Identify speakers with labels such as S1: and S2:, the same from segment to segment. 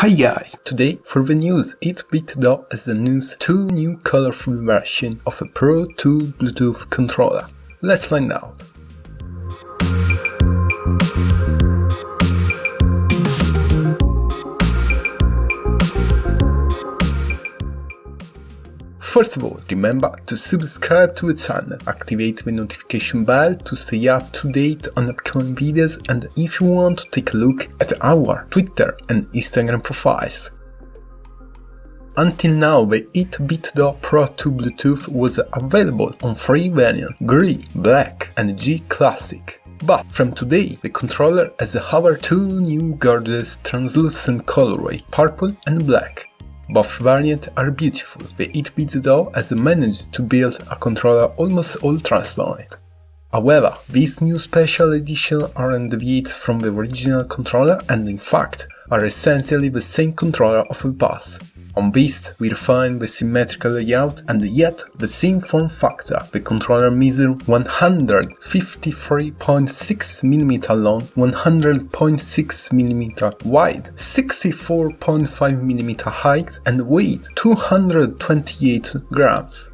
S1: Hi guys! Today for the news, 8BitDo has announced two new colorful versions of a Pro 2 Bluetooth controller. Let's find out. First of all, remember to subscribe to the channel, activate the notification bell to stay up to date on upcoming videos, and if you want to take a look at our Twitter and Instagram profiles. Until now, the 8BitDo Pro 2 Bluetooth was available on three variants: Grey, Black and G Classic. But from today, the controller has our two new gorgeous translucent colorway, purple and black. Both variants are beautiful. The 8BitDo has managed to build a controller almost all transparent. However, these new special editions aren't deviates from the original controller and in fact are essentially the same controller of the past. On this, we refine the symmetrical layout and yet the same form factor. The controller measures 153.6mm long, 100.6mm wide, 64.5mm height and weight 228 grams.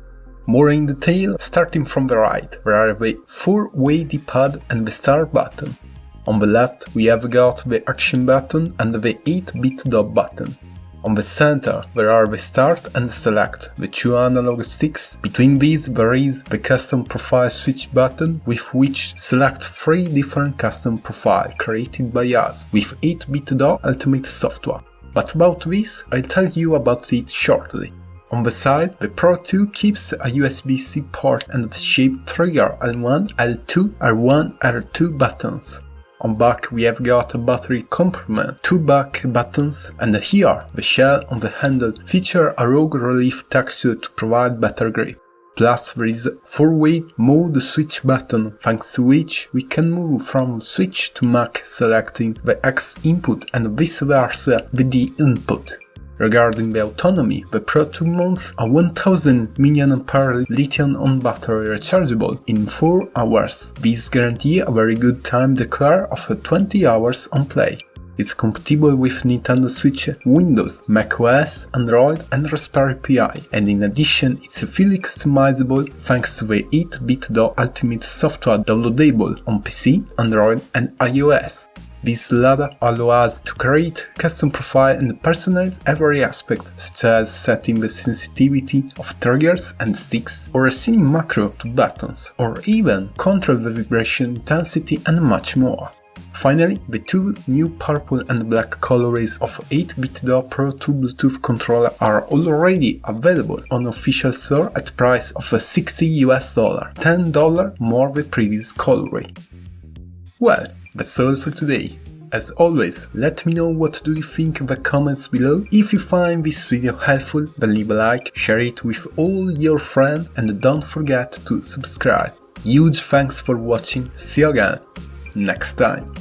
S1: More in detail, starting from the right, there are the 4-way D-pad and the start button. On the left, we have got the action button and the 8BitDo button. On the center, there are the start and select, the two analog sticks. Between these there is the custom profile switch button, with which select three different custom profiles created by us with 8BitDo Ultimate software. But about this, I'll tell you about it shortly. On the side, the Pro 2 keeps a USB-C port and the shape trigger L1, L2, R1, R2 buttons. On back we have got a battery compartment, two back buttons, and here the shell on the handle feature a rogue relief texture to provide better grip. Plus there is a 4-way mode switch button, thanks to which we can move from switch to Mac selecting the X input and vice versa the D input. Regarding the autonomy, the Pro 2 mounts a 1000 mAh lithium-ion battery rechargeable in 4 hours. This guarantees a very good time declare of 20 hours on play. It's compatible with Nintendo Switch, Windows, macOS, Android and Raspberry Pi, and in addition it's fully customizable thanks to the 8BitDo Ultimate software downloadable on PC, Android and iOS. This latter allows us to create custom profile and personalize every aspect, such as setting the sensitivity of triggers and sticks, or assigning macro to buttons, or even control the vibration intensity and much more. Finally, the two new purple and black colorways of 8BitDo Pro 2 Bluetooth controller are already available on official store at price of $60 $10 more the previous colorway. Well, that's all for today. As always, let me know what do you think in the comments below. If you find this video helpful, then leave a like, share it with all your friends and don't forget to subscribe. Huge thanks for watching, see you again next time.